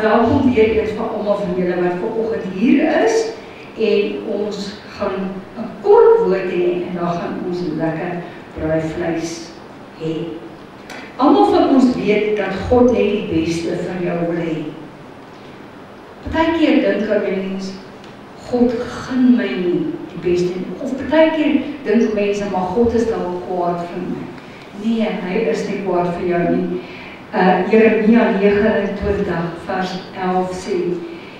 welkom weer eens vir almal van julle wat vanoggend hier is en ons gaan 'n kort woord hê en dan gaan ons lekker braaivleis hê. Almal van ons weet dat God net die beste vir jou wil hê. Partykeer dink 'n mens, God gun my nie die beste nie. Of partykeer dink mense, maar God is dalk kwaad vir my. Nee, hy is nie kwaad vir jou nie. Jeremia 29 vers 11 sê,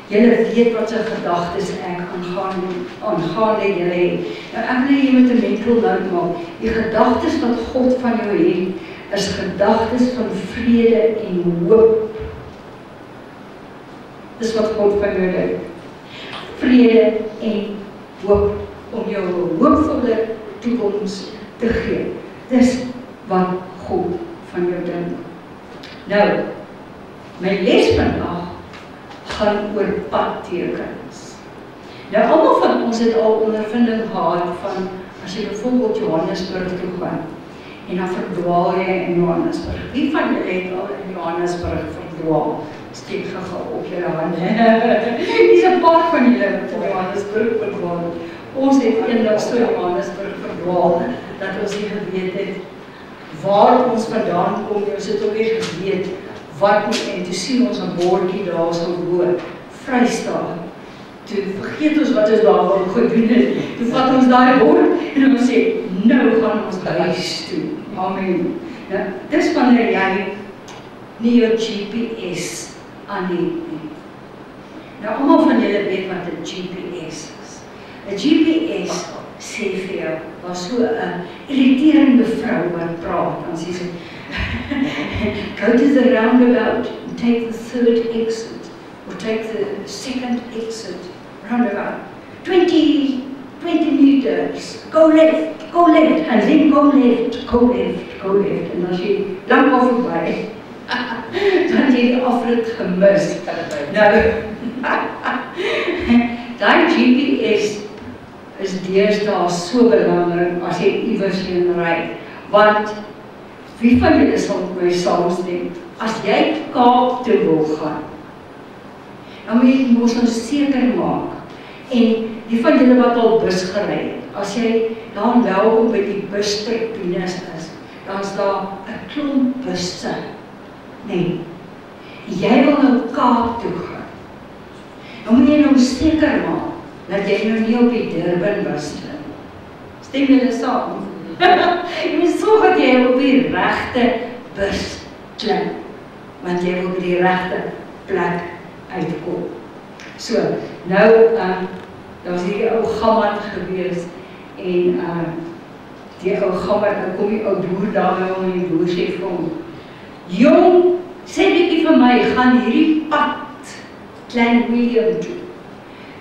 julle weet wat se gedagtes ek aangaande julle het. Nou ek wil jy met 'n mental note maak. Die gedagtes wat God van jou het, is gedagtes van vrede en hoop. Dis wat God van jou het. Vrede en hoop, om jou 'n hoopvolle toekoms te gee. Dis wat God van jou dink. Nou, my les vandag gaan oor padtekens. Nou, almal van ons het al ondervinding gehad van, as jy byvoorbeeld Johannesburg toe gaan, en dan verdwaal jy in Johannesburg. Wie van julle het al in Johannesburg verdwaal? Steek gou op julle hande. Dis 'n paar van julle wat in Johannesburg verdwaal. Ons het eendag so in Johannesburg verdwaal, dat ons nie geweet het waar ons vandaan kom, ons het ook nie geweet wat nie, en toe sien ons 'n bordjie daar so bo, Vrystaat. Toe vergeet ons wat ons daar wou gedoen het. Toe vat ons daai bord en ons sê, nou gaan ons huis toe. Amen. Nou, dis wanneer jy nie jou GPS aan het nie. Nou, almal van julle weet wat 'n GPS is. 'n GPS sê vir jou, was so 'n irriterende vrou wat praat, dan sê sy, go to the roundabout, and take the third exit, or take the second exit, roundabout, 20 meters, go left, and then go left, en dan sê, lang af voorbij, dan het jy die afrit gemis. Nou, die GPS is deesdae so belangrik as jy iewers heen ry, want wie van julle sal met my saamstem, as jy Kaap toe wil gaan, dan moet jy mos nou seker maak, en die van julle wat al bus gery het, as jy dan welkom by die busturbines is, dan is daar 'n klomp busse, nee, jy wil nou Kaap toe gaan, dan moet jy nou seker maak, dat jy nou nie op die Durban bus klim. Stem julle saam? Jy moet sorg dat jy op die regte bus klim, want jy wil by die regte plek uitkom. So, nou, daar was hierdie ou gammat gewees, en die ou gammat, dan kom die ou boer daar, en die boer sê vir hom, jong, sê bietjie vir my, gaan hierdie pad Klein Willem toe?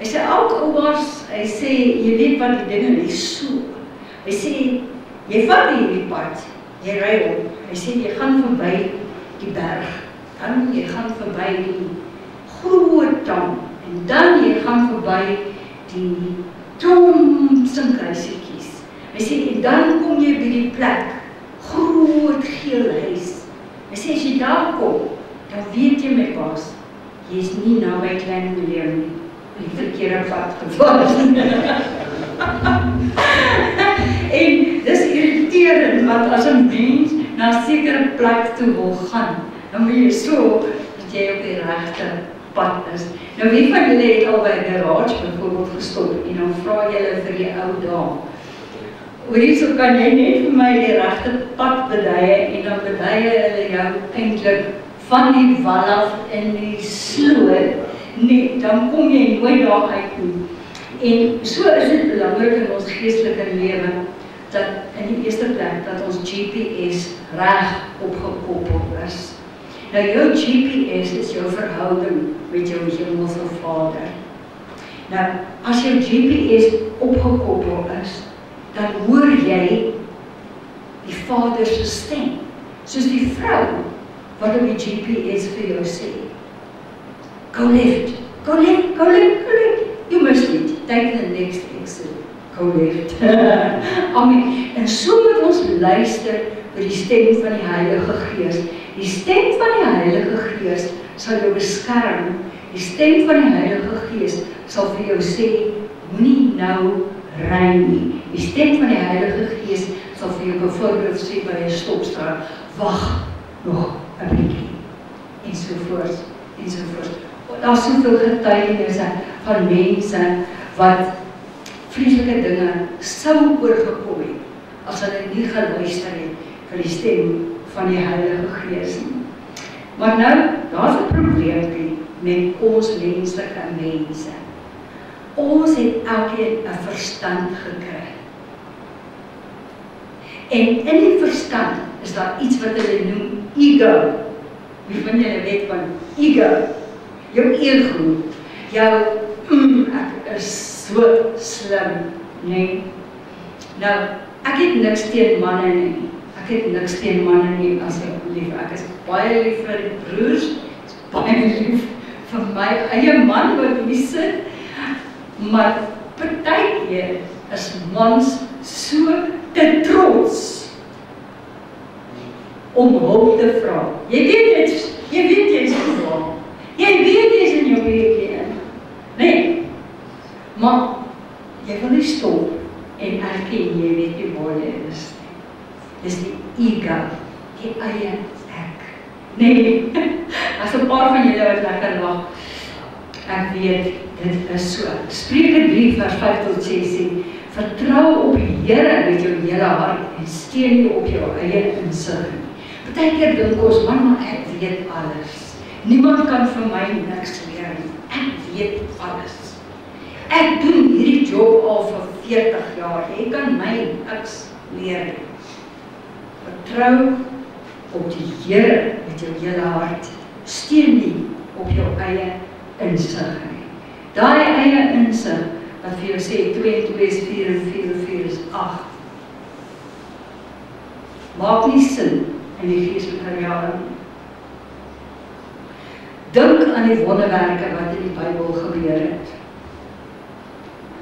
Hy sê, ouers, hy sê, jy weet wat die dinge is so. Hy sê, jy vat hierdie pad, jy ry op. Hy sê, jy gaan verby die berg, dan jy gaan verby die groot dam, en dan jy gaan verby die Thompson-kruisiekies. Hy sê, en dan kom jy by die plek, groot geel huis. Hy sê, as jy daar kom, dan weet jy my baas, jy is nie na by Klein Willem nie. Die verkeerde pad gevat. En dis irriterend, want as 'n mens na 'n sekere plek toe wil gaan, dan moet jy so dat jy op die regte pad is. Nou, wie van julle het al by 'n garage byvoorbeeld gestop, en dan vra julle vir die ou dame, hoorie, so kan jy net vir my die regte pad bedui, en dan bedui hulle jou eintlik van die wal af in die sloot, nee, dan kom jy nooit daar uit nie. En so is dit belangrik in ons geestelike lewe, dat in die eerste plek, dat ons GPS reg opgekoppel is. Nou, jou GPS is jou verhouding met jou hemelse Vader. Nou, as jou GPS opgekoppel is, dan hoor jy die Vader se stem, soos die vrou, wat op die GPS vir jou sê, go left, you must lead, take the next exit, go left. Amen. En so moet ons luister vir die stem van die Heilige Gees, Die stem van die Heilige Gees sal jou beskerm. Die stem van die Heilige Gees sal vir jou sê, moenie nou ry nie. Die stem van die Heilige Gees sal vir jou byvoorbeeld sê by 'n stopstraat, wag nog 'n bietjie. Ensovoorts, ensovoorts. Daar is soveel getuienisse van mense wat vreeslike dinge sou oorgekom het as hulle nie geluister het vir die stem van die Heilige Gees nie. Maar nou, daar's 'n probleempie met ons menslike mense. Ons het elkeen 'n verstand gekry. En in die verstand is daar iets wat hulle noem ego. Wie van julle weet van ego? Jou ego. Jou, ek is so slim, nee. Nou, ek het niks teen manne nie. Ek het niks teen manne nie as ek lief. Ek is baie lief vir die broers, is baie lief vir my eie man wat hier sit. Maar partykeer is mans so te trots om hulp te vra. Jy weet jy's geval. Jy weet jy's in jou weekie in. Nee, maar jy wil nie stop en erken jy weet nie waar jy is. Dis die ego, die eie ek. Nee, as 'n paar van julle wat lekker lag, ek weet, dit is so. Spreuke 3 vers 5 tot 6 sê, vertrou op die Here met jou hele hart en steun jou op jou eie insig. Partykeer dink ons, man, maar ek weet alles. Niemand kan vir my niks leer nie. Ek weet alles. Ek doen hierdie job al vir 40 jaar. Jy kan my niks leer nie. Vertrou op die Here met jou hele hart. Steun nie op jou eie insig nie. Daai eie insig wat vir jou sê 2 en 2 is 4 en 4 en 4 is 8. Maak nie sin in die geestelike reality. Dink aan die wonderwerke wat in die Bybel gebeur het.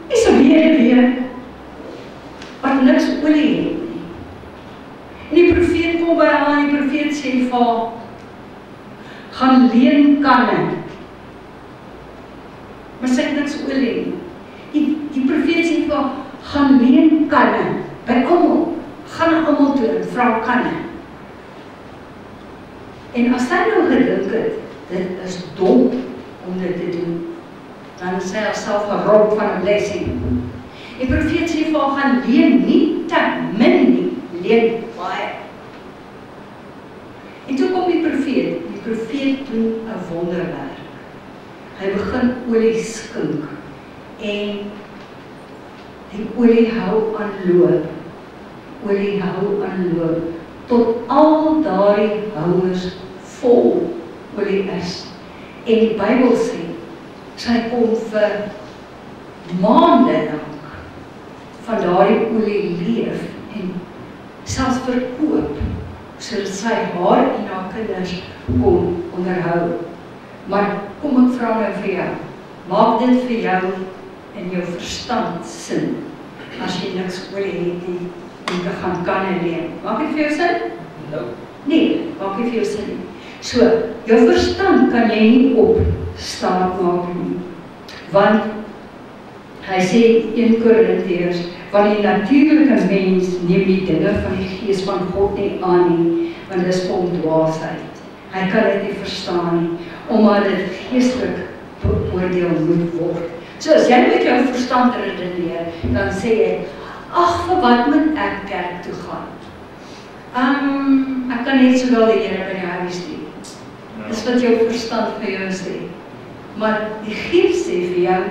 Is 'n weer wat niks olie het nie. En die profeet kom by haar en die profeet sê vir haar, gaan leen kanne. Maar sy het niks olie nie. Die profeet sê vir haar, gaan leen kanne. By almal, gaan almal toe en vra kanne. En as sy nou gedink het, dit is dom om dit te doen, dan is sy haarself gerob van 'n blessing. Die profeet sê vir haar, gaan leen nie te min nie, leen baie. En toe kom die profeet doen 'n wonderwerk. Hy begin olie skink en die olie hou aan loop. Olie hou aan loop tot al daardie houers vol olie is. En die Bybel sê, sy kom vir maande lank van daardie olie leef en selfs verkoop, sodat sy haar en haar kinders kon onderhou. Maar kom ek vra nou vir jou, maak dit vir jou in jou verstand sin, as jy niks olie het nie, om te gaan kanne leen. Maak dit vir jou sin? Nee, maak dit vir jou sin nie. So, jou verstand kan jy nie op staat maak nie. Want, hy sê 1 Korintiërs, van die natuurlike mens neem die dinge van die gees van God nie aan nie, want dit is vir hom dwaasheid. Hy kan dit nie verstaan nie, omdat dit geestelik beoordeel moet word. So as jy met jou verstand redeneer, dan sê jy, ag, vir wat moet ek kerk toe gaan? Ek kan net sowel die Here by die huis doen. Dis wat jou verstand vir jou sê. Maar die Gees sê vir jou,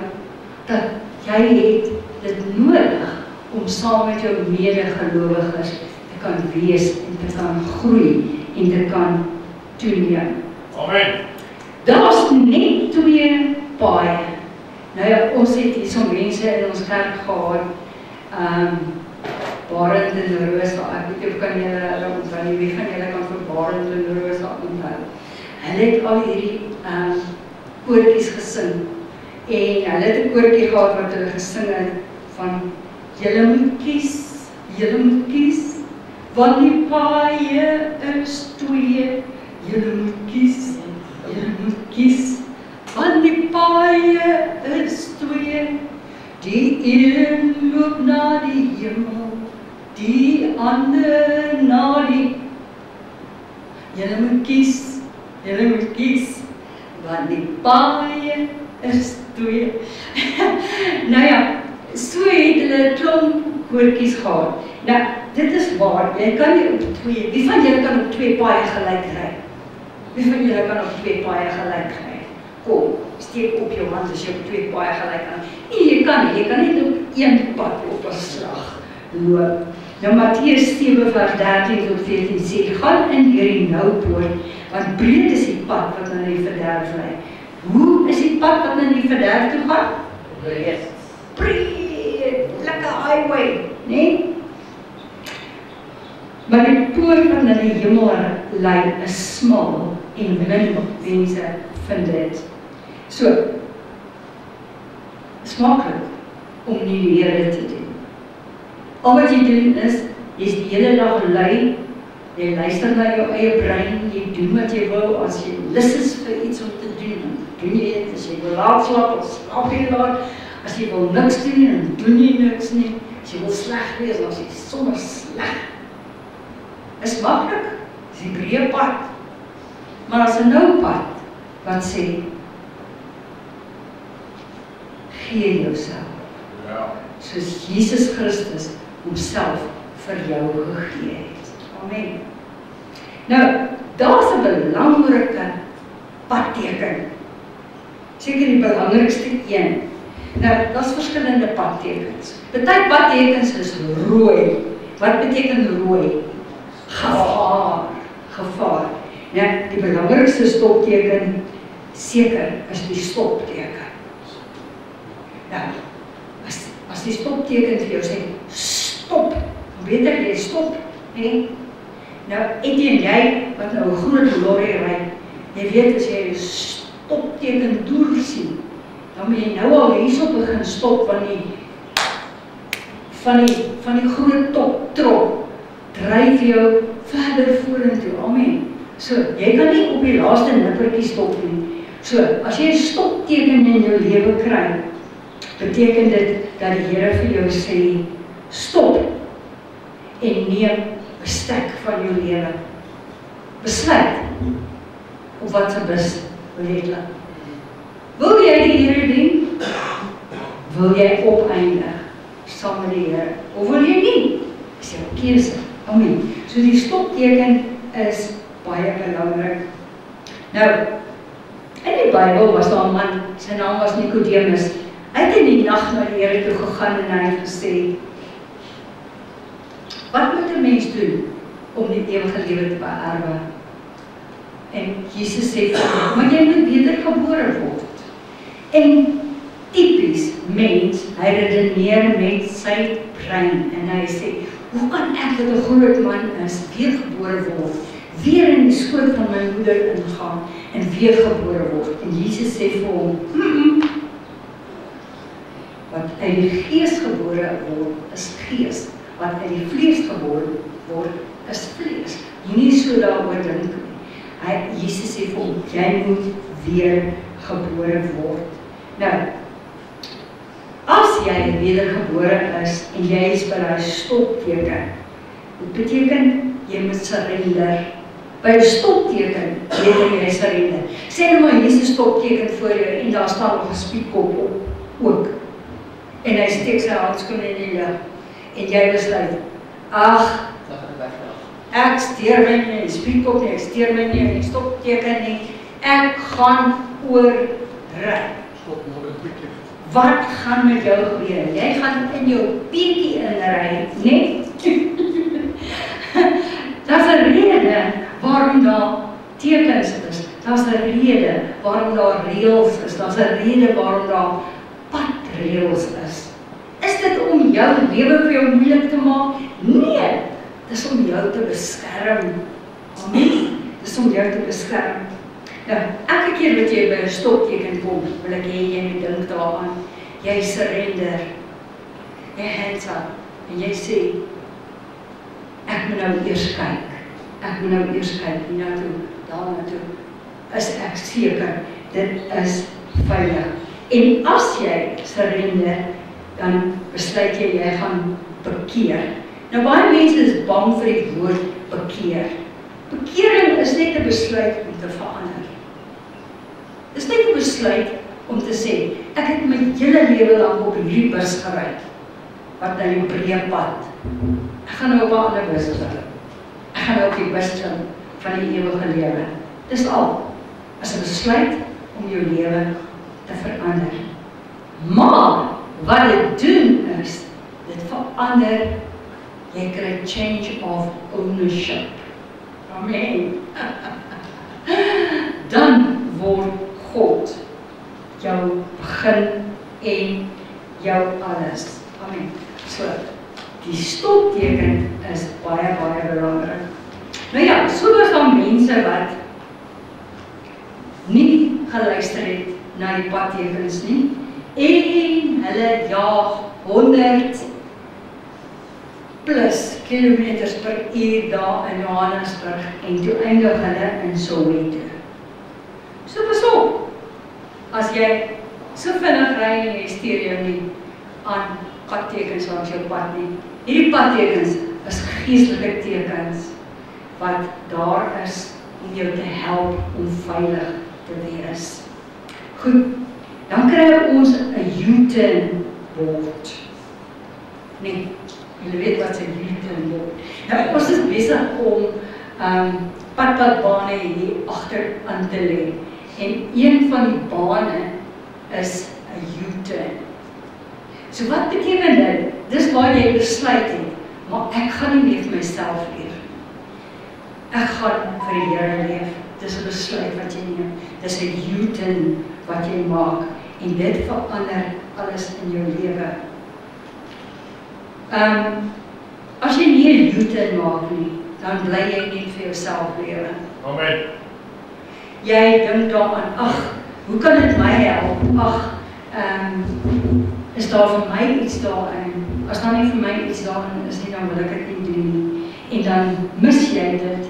dat jy het dit nodig om saam met jou medegelowiges te kan wees en te kan groei en te kan toeneem. Amen. Daar's net 2 paaie. Nou ja, ons het hier so mense in ons kerk gehad, Barend en Rosa, ek weet of kan julle hulle onthou, wie van julle kan vir Barend en Rosa onthou. Hulle het al hierdie koortjies gesing, en hulle het 'n koortjie gehad wat hulle gesing het van, julle moet kies, want die paaie is 2, julle moet kies, want die paaie is twee, die een loop na die hemel, die ander na die. Julle moet kies, want die paaie is twee. Nou ja, so het hulle 'n klomp koortjies gehad. Nou, dit is waar, jy kan nie op twee, wie van julle kan op twee paaie gelyk ry? Wie van julle kan op twee paaie gelyk ry? Kom, steek op jou hand as jy op twee paaie gelyk kan. Nee, jy kan nie op een pad op 'n slag loop. Nou Matteus 7 vers 13 tot 14 sê, gaan in hierdie nou poort, want breed is die pad wat na die verderf lei. Hoe is die pad wat na die verderf toe gaan? Breed, lekker highway, nee? Maar die poort wat na die hemel lei is smal en min mense vind dit. So, smaklik om nie die Here te doen. Al wat jy doen is, jy is die hele dag lui, jy luister na jou eie brein, jy doen wat jy wil, as jy lus is vir iets om te doen, dan doen jy dit, as jy wil laat slaap, of slaap jy laat, as jy wil niks doen, dan doen jy niks nie, as jy wil sleg wees, dan is jy sommer sleg. Is maklik, is die breë pad, maar as 'n nou pad, wat sê, gee jouself, soos Jesus Christus homself vir jou gegee het. Amen. Nou, daar is 'n belangrike padteken. Seker die belangrikste een. Nou, daar is verskillende padtekens. Party padtekens is rooi. Wat beteken rooi? Gevaar. Nou, die belangrikste stopteken seker is die stopteken. Nou, as die stopteken vir jou sê, stop, beter jy stop, nee. Nou, en jy, wat nou 'n groot lorry ry, jy weet as jy 'n stopteken doorsien, dan moet jy nou al hierso begin stop, van die groot trok, dryf jou verder vorentoe, amen. So, jy kan nie op die laaste nippertjie stop nie. So, as jy 'n stopteken in jou lewe kry, beteken dit dat die Here vir jou sê, stop en neem bestek van jou lewe. Besluit op wat se bus wil jy loop. Wil jy die Here dien? Wil jy opeindig saam met die Here? Of wil jy nie? Dis jou keuse. Amen. So die stopteken is baie belangrik. Nou, in die Bybel was daar 'n man, sy naam was Nikodemus. Hy het in die nag na die Here toe gegaan en hy het gesê, wat moet 'n mens doen om die ewige lewe te beerwe? En Jesus sê vir hom, maar jy moet wedergebore word. En tipies mens, hy redeneer met sy brein en hy sê, hoe kan ek wat 'n groot man is, weergebore word, weer in die skoot van my moeder ingaan en weergebore word? En Jesus sê vir hom, wat uit die gees gebore word, is gees. Wat uit die vlees gebore word, is vlees. Moenie so daaroor dink nie. Jesus sê vir hom, jy moet weer gebore word. Nou, as jy wedergebore is, en jy is by die stopteken, dit beteken, jy moet surrender. By die stopteken, jy surrender. Sê nou maar, Jesus stopteken voor jou, en daar staan nog 'n speedkop op, ook. En hy steek sy handskoene in die lug, en jy besluit, ag, ek steur my nie, die speedkop nie, ek steur my nie, die stopteken nie, ek gaan oorry. Wat gaan met jou gebeur? Jy gaan in jou peetjie inry, nee? Daar's 'n rede waarom daar tekens is, daar's 'n rede waarom daar reëls is, daar's 'n rede waarom daar padreëls is. Is dit om jou lewe vir jou moeilik te maak? Nee, dis om jou te beskerm. Amen. Dis om jou te beskerm. Nou, elke keer wat jy by 'n stopteken kom, wil ek hê jy moet dink daaraan. Jy surrender. Jy hands up. En jy sê, ek moet nou eers kyk. Ek moet nou eers kyk hiernatoe. daarna toe, is ek seker, dit is veilig. En as jy surrender, dan besluit jy gaan bekeer. Nou baie mense is bang vir die woord bekeer. Bekering is net 'n besluit om te verander. Dit is net 'n besluit om te sê, ek het my hele lewe lank op hierdie bus gery, wat nou die breë pad. Ek gaan nou op 'n ander bus ry. Ek gaan nou op die bus van die ewige lewe. Dis al. As 'n besluit om jou lewe te verander. Maar wat dit doen is, dit verander, jy kry change of ownership. Amen. Dan word God jou begin en jou alles. Amen. So, die stopteken is baie, baie belangrik. Nou ja, so was daar mense wat nie geluister het na die padtekens nie, en hulle jaag 100 plus kilometers per uur daar in Johannesburg en toe eindig hulle in Soweto. So pas op, as jy so vinnig ry en jy steur jou nie aan padtekens langs jou pad nie. Hierdie padtekens is geestelike tekens wat daar is om jou te help om veilig te wees. Goed, dan kry ons 'n U-turn bord. Nee, julle weet wat 'n U-turn bord. Nou, ons is besig om padbane hier agter aan te lê. En een van die bane is 'n U-turn. So wat beteken dit? Dis waar jy besluit het, maar ek gaan nie meer vir myself leef. Ek gaan vir die Here leef. Dis 'n besluit wat jy neem. Dis 'n U-turn wat jy maak en dit verander alles in jou lewe. As jy nie 'n U-turn maak nie, dan bly jy net vir jouself lewe. Amen. Jy dink daaraan, ag, hoe kan dit my help? Ag, is daar vir my iets daarin? As daar nie vir my iets daarin is nie, dan wil ek dit nie doen nie. En dan mis jy dit,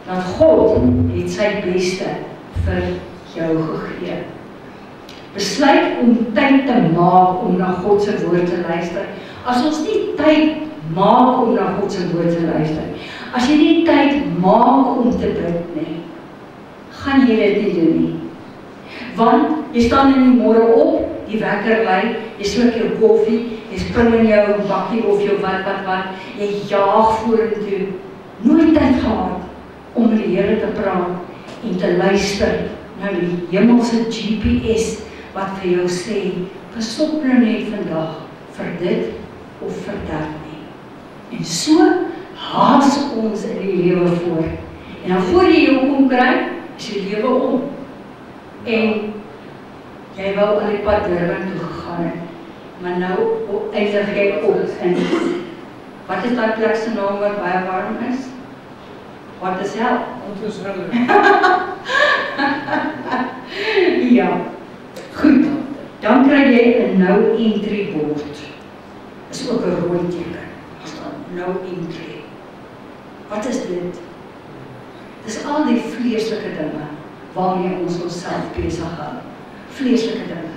dat God het sy beste vir jou gegee. Besluit om tyd te maak om na God se woord te luister. As ons nie tyd maak om na God se woord te luister, as jy nie tyd maak om te bid nie, gaan jy dit nie doen nie. Want jy staan in die môre op, die wekker lui, jy sluk jou koffie, jy spring in jou bakkie of jou wat, jy jaag vorentoe, nooit tyd gehad om met die Here te praat en te luister na die hemelse GPS wat vir jou sê, pas op nou net vandag vir dit of vir dat nie. En so haas ons in die lewe voor. En dan voor jy jou kom kry, is jy lewe om. En jy wou al die pad Durban toe gegaan het, maar nou eindig jy op in, wat is daai plek se naam wat baie warm is? Wat is hel? Wat is hel? Ja, goed, dan kry jy 'n no entry bord. Is ook 'n rooi teken, as daar no entry. Wat is dit? Dis al die vleeslike dinge waarmee ons onsself besig hou. Vleeslike dinge.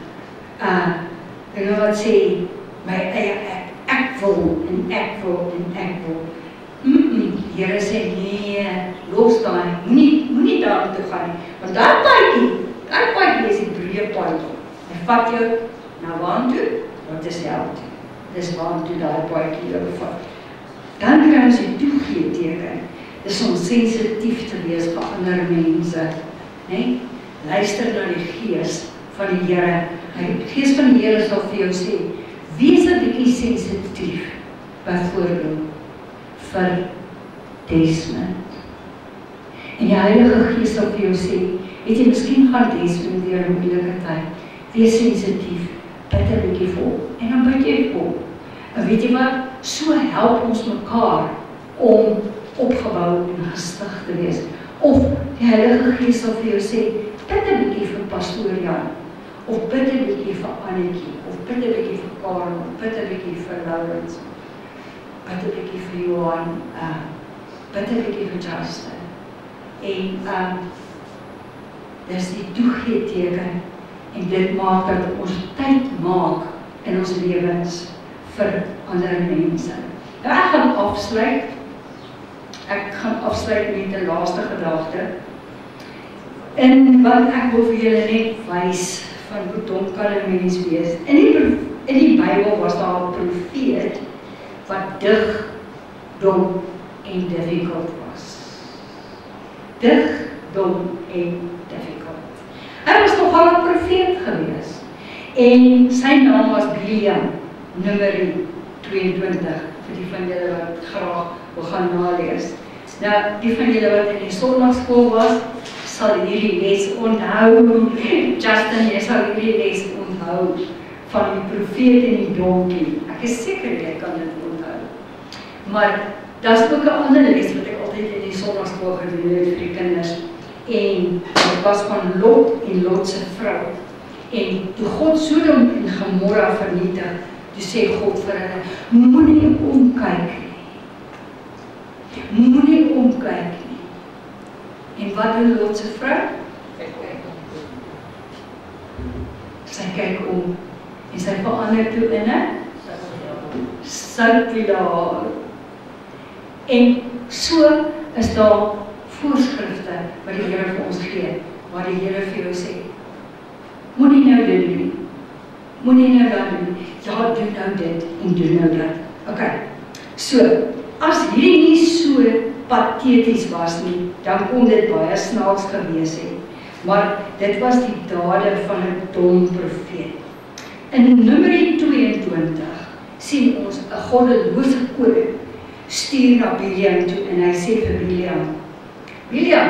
En wat sê, my eie ek wil, en ek wil, en ek wil. Die Here sê, nee, los daai, moenie daar toe gaan nie, want daai paadjie is die breë paadjie. Hy vat jou na waantoe, wat is hel toe. Dis waantoe daai paadjie jou vat. Dan kry ons die toegee teken. Dis om sensitief te wees vir ander mense, nee? Luister na die Gees van die Here. Die Gees van die Here sal vir jou sê, wees 'n bietjie sensitief, byvoorbeeld vir Desmond. En die Heilige Gees sal vir jou sê, weet jy, miskien gaan Desmond deur 'n moeilike tyd. Wees sensitief, bid 'n bietjie vir hom, en dan bid jy vir hom. En weet jy wat, so help ons mekaar om opgebou en gestig te wees. Of die Heilige Gees sal vir jou sê, bid 'n bietjie vir Pastoor Jan, of bid 'n bietjie vir Annetjie, of bid 'n bietjie vir Karel, of bid 'n bietjie vir Lawrence, bid 'n bietjie vir Johan, bid 'n bietjie vir Justin. En dis die toegeeteken en dit maak dat ons tyd maak in ons lewens vir ander mense. Nou ek gaan afsluit met 'n laaste gedagte. En wat ek wil vir julle net wys van hoe dom kan 'n mens wees. In die Bybel was daar 'n profeet wat dig, dom en difficult was. Dig, dom en difficult. Hy was nogal 'n profeet gewees. En sy naam was Biliam, Numeri 22, vir die van julle wat graag wil gaan nalees. Nou, die van julle wat in die Sondagskool was, sal hierdie les onthou. Justin, jy sal hierdie les onthou van die profeet en die donkie. Ek is seker jy kan dit onthou. Maar daar's ook 'n ander les wat ek altyd in die Sondagskool gedoen het vir die kinders. En dit was van Lot en Lot se vrou. En toe God Sodom en Gomorra vernietig, toe sê God vir hulle, moenie omkyk nie. Moenie omkyk nie. En wat doen Lot se vrou? Sy kyk om. En sy verander toe in 'n soutpilaar. En so is daar voorskrifte wat die Here vir ons gee, waar die Here vir jou sê, moenie nou dit doen, moenie nou dat doen, ja, doen nou dit en doen nou dat. Ok, so, as hierdie nie so pateties was nie, dan kon dit baie snaaks gewees het, maar dit was die dade van 'n dom profeet. In Numeri 22 sien ons 'n goddelose koning stuur na Biliam toe en hy sê vir Biliam, Biliam,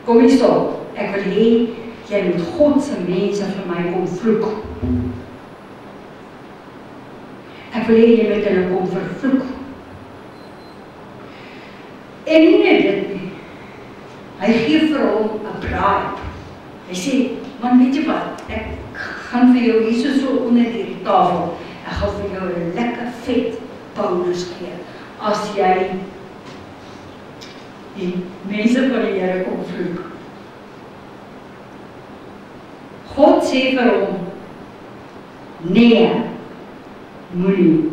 kom hier staan, ek wil hê jy moet God se mense vir my kom vloek. Ek wil hê jy moet hulle kom vervloek. En nie net dit nie, hy gee vir hom 'n bribe. Hy sê, man, weet jy wat, ek gaan vir jou hier so onder die tafel, ek gaan vir jou 'n lekker vet bonus gee, as jy die mense van die Here kom vloek. God sê vir hom, nee, moenie.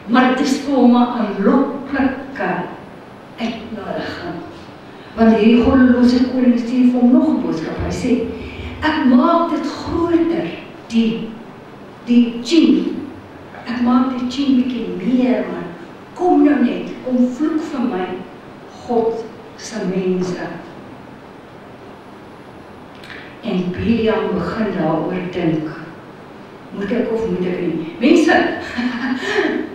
Maar het is vir hom 'n aanloklike uitnodiging. Want hierdie goddelose koning stuur vir hom nog 'n boodskap. Hy sê, ek maak dit groter, die chin. Ek maak die chin bietjie meer, man. Kom nou net, kom vloek vir my, God se mense. En Biliam begin daaroor dink. Moet ek of moet ek nie? Mense,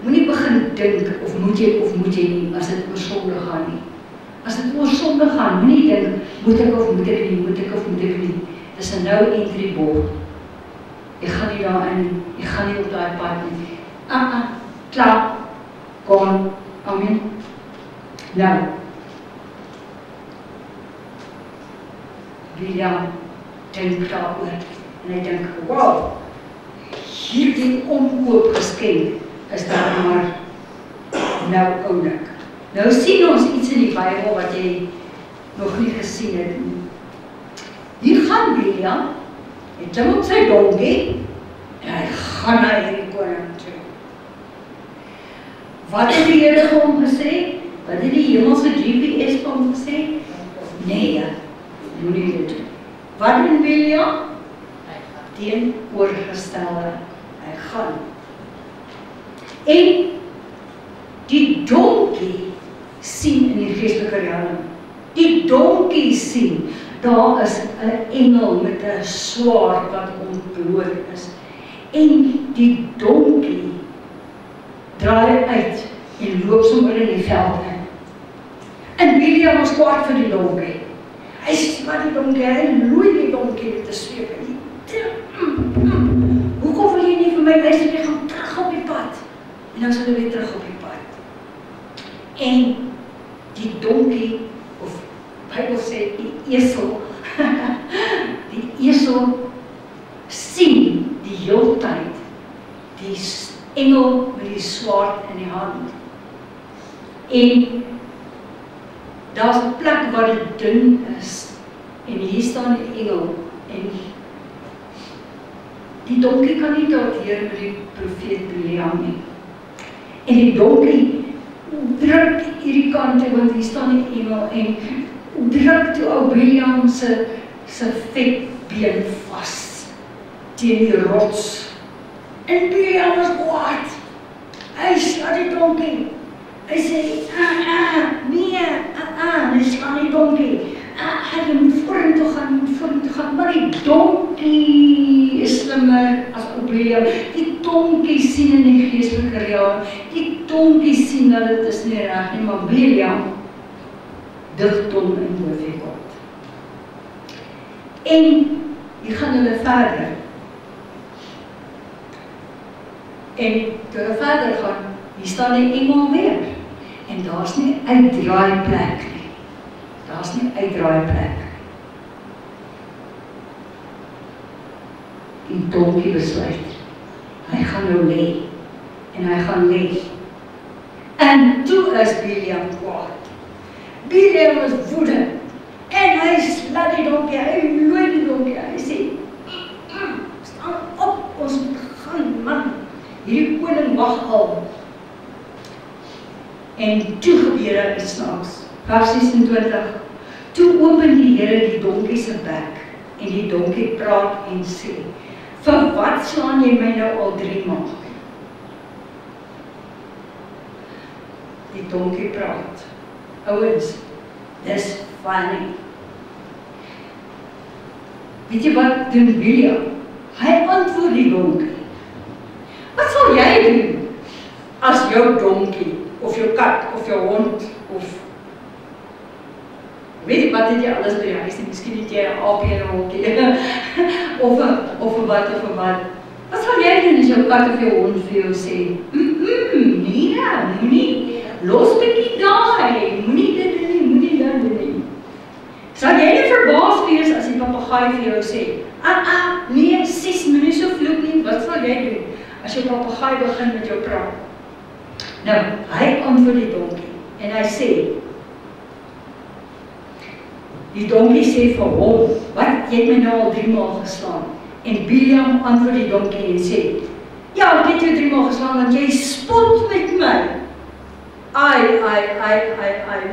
moenie begin dink of moet jy nie, as dit oor sonde gaan nie. As dit oor sonde gaan, moenie dink, moet ek of moet ek nie, moet ek of moet ek nie. Dis 'n nou entry bord. Jy gaan nie daarin, jy gaan nie op daai pad nie. Klaar, kom, amen. Nou, Biliam dink daaroor, en hy dink, wow, hierdie omkoopgeskenk is daar maar nou oulik. Nou sien ons iets in die Bybel wat jy nog nie gesien het nie. Hier gaan Biliam, hy klim op sy donkie, en hy gaan na hierdie koning toe. Wat het die Here vir hom gesê? Wat het die hemelse GPS vir hom gesê? Nee, moenie dit doen. Wat doen Biliam? Teenoorgestelde, hy gaan. En die donkie sien in die geestelike realm. Die donkie sien, daar is 'n engel met 'n swaard wat ontbloot is. En die donkie draai uit en loop sommer in die veld in. En Biliam was kwaad vir die donkie. Hy sê die donkie, hy looi die donkie met 'n sweep. Hoekom wil jy nie vir my wys dat jy gaan terug op die pad? En nou sal hy weer terug op die pad. En die donkie, of Bybel sê die esel, die esel sien die heeltyd die engel met die swaard in die hand. En daar's 'n plek waar dit dun is, en hier staan die engel, en die donkie kan nie dateer met die profeet Biliam nie. En die donkie druk hierdie kant toe, want hier staan die engel, en druk toe ou Biliam se vetbeen vas teen die rots. En Biliam is kwaad. Hy slaan die donkie. Hy sê, nee, hy slaan die donkie. Hy moet vorentoe gaan, maar die donkie is slimmer as Biliam. Die donkie sien in die geestelike realm, die donkie sien dat dit is nie reg nie, maar Biliam dig hom in die kort. En hier gaan hulle verder. En toe hulle verder gaan, hier staan die engel weer. En daar's nie uitdraai plek nie. Daar's nie uitdraai plek. Die donkie besluit, hy gaan nou lê. En hy gaan lê. En toe is Biliam kwaad. Biliam is woedend. En hy slaat die donkie, hy looi die donkie, hy sê, staan op, ons moet gaan, man. Hierdie koning wag al. En toe gebeur iets snaaks. Vers 26. Toe open die Here die donkie se bek, en die donkie praat en sê, vir wat slaan jy my nou al 3 maal? Die donkie praat. Ouens, dis funny. Weet jy wat doen Biliam? Hy antwoord die donkie. Wat sal jy doen as jou donkie, of jou kat, of jou hond, of weet jy wat het jy alles by die huis, miskien het jy 'n aapie en 'n hondjie, of wat. Wat sal jy doen as jou kat of jou hond vir jou sê, nee, moenie, los bietjie daai, moenie dit doen nie, moenie dat doen nie. Sal jy nie verbaas wees as die papegaai vir jou sê, nee, sis, moenie so vloek nie, wat sal jy doen as jou papegaai begin met jou praat? Nou, hy antwoord die donkie, en hy sê, die donkie sê vir hom, wat, jy het my nou al 3 maal geslaan. En Biliam antwoord die donkie en sê, ja, ek het jou 3 maal geslaan, want jy spot met my. Ai,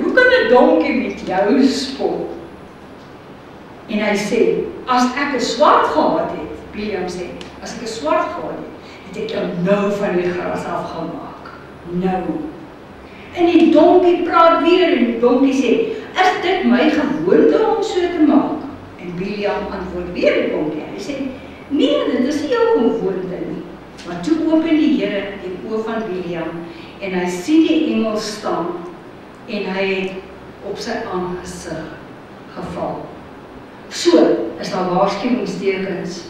hoe kan 'n donkie met jou spot? En hy sê, as ek 'n swart gehad het, Biliam sê, as ek 'n swart gehad het ek jou nou van die gras afgemaak. Nou. En die donkie praat weer, en die donkie sê, is dit my gewoonte om so te maak? En Biliam antwoord weer die donkie, hy sê, nee, dit is nie jou gewoonte nie. Maar toe open die Here die oë van Biliam, en hy sien die engel staan, en hy het op sy aangesig geval. So is daar waarskuwingstekens,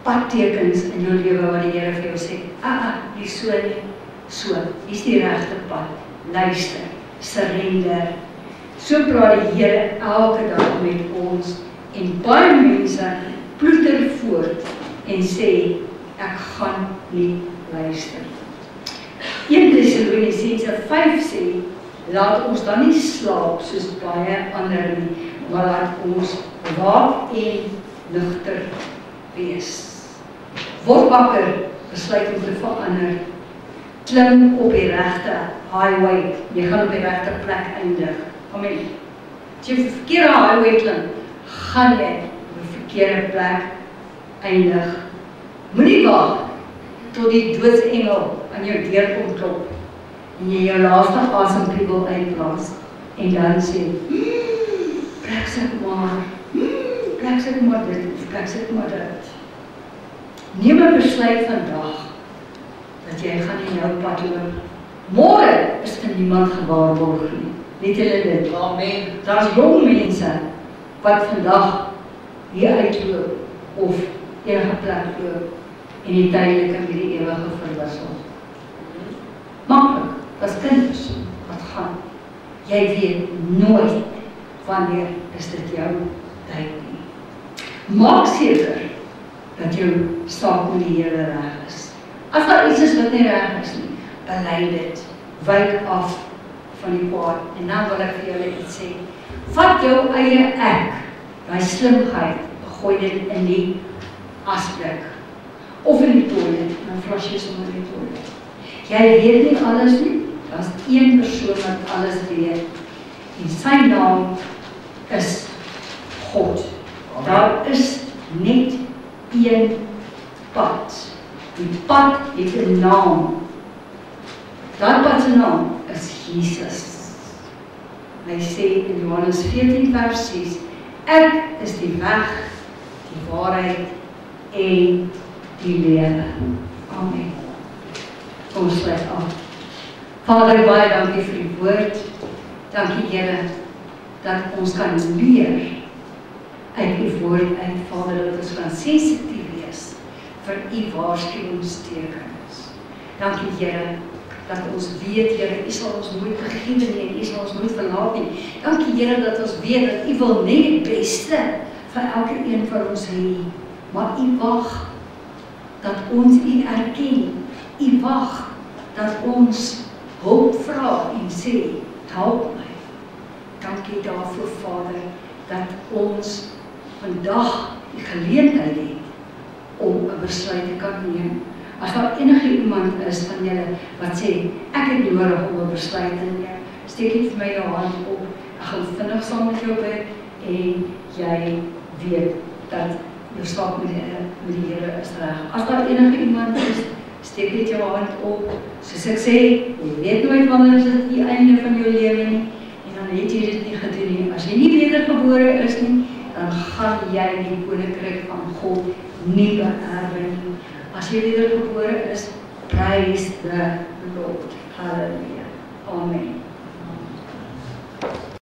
padtekens in jou lewe wat die Here vir jou sê, nie so nie, so, hier's die regte pad, luister, surrender. So praat die Here elke dag met ons, en baie mense ploeter voort en sê, ek gaan nie luister. 1 Tessalonisense 5 sê, laat ons dan nie slaap soos baie ander nie, maar laat ons waak en nugter wees. Word wakker, besluit om te verander. Klim op die regte highway, jy gaan op die regte plek eindig. Amen. As jy op die verkeerde highway klim, gaan jy op die verkeerde plek eindig. Moenie wag tot die doodsengel aan jou deur kom klop en jy jou laaste asemkriebel uitblaas en dan sê, plek sit maar dit, plek sit maar dit. Neem 'n besluit vandag dat jy gaan in jou pad loop. Môre is vir niemand gewaarborg nie. Weet julle dit? Amen. Daar's jong mense wat vandag hier uitloop of enige plek loop en die tydelike met die ewige verwissel. Maklik, as kinders wat gaan. Jy weet nooit wanneer is dit jou tyd nie. Maak seker dat jou saak met die Here reg is. As daar iets is wat nie reg is nie, bely dit, wyk af, van die kwaad. En nou wil ek vir julle iets sê. Vat jou eie ek, daai slimheid, gooi dit in die asblik. Of in die toilet, dan flas jy sommer in die toilet. Jy weet nie alles nie, daar is een persoon wat alles weet. En sy naam is God. Daar is net een pad. Die pad het 'n naam. Daai pad se naam is Jesus. Hy sê in Johannes 14 vers 6, ek is die weg, die waarheid en die lewe. Amen. Kom ons sluit af. Vader, baie dankie vir die woord. Dankie Here dat ons kan leer uit die woord uit, Vader, dat ons kan sensitief wees vir u waarskuwingstekens. Dankie Here dat ons weet, Here, u sal ons nooit vergewe nie en u sal ons nooit verlaat nie. Dankie Here dat ons weet dat u wil net die beste vir elke een van ons hê, maar u wag dat ons u erken. U wag dat ons hulp vra en sê, help my. Dankie daarvoor, Vader, dat ons vandag die geleentheid het om 'n besluit te kan neem. As daar enige iemand is van julle wat sê, ek het nodig om 'n besluit te neem, steek net vir my jou hand op, ek gaan vinnig saam met jou bid, en jy weet dat jou saak met die Here is reg. As daar enige iemand is, steek net jou hand op. Soos ek sê, jy weet nooit wanneer is dit die einde van jou lewe nie, en dan het jy dit nie gedoen nie. As jy nie wedergebore is nie, dan gaan jy die koninkryk van God nie beerwe nie. As jy wedergebore is, praise the Lord. Halleluja. Amen.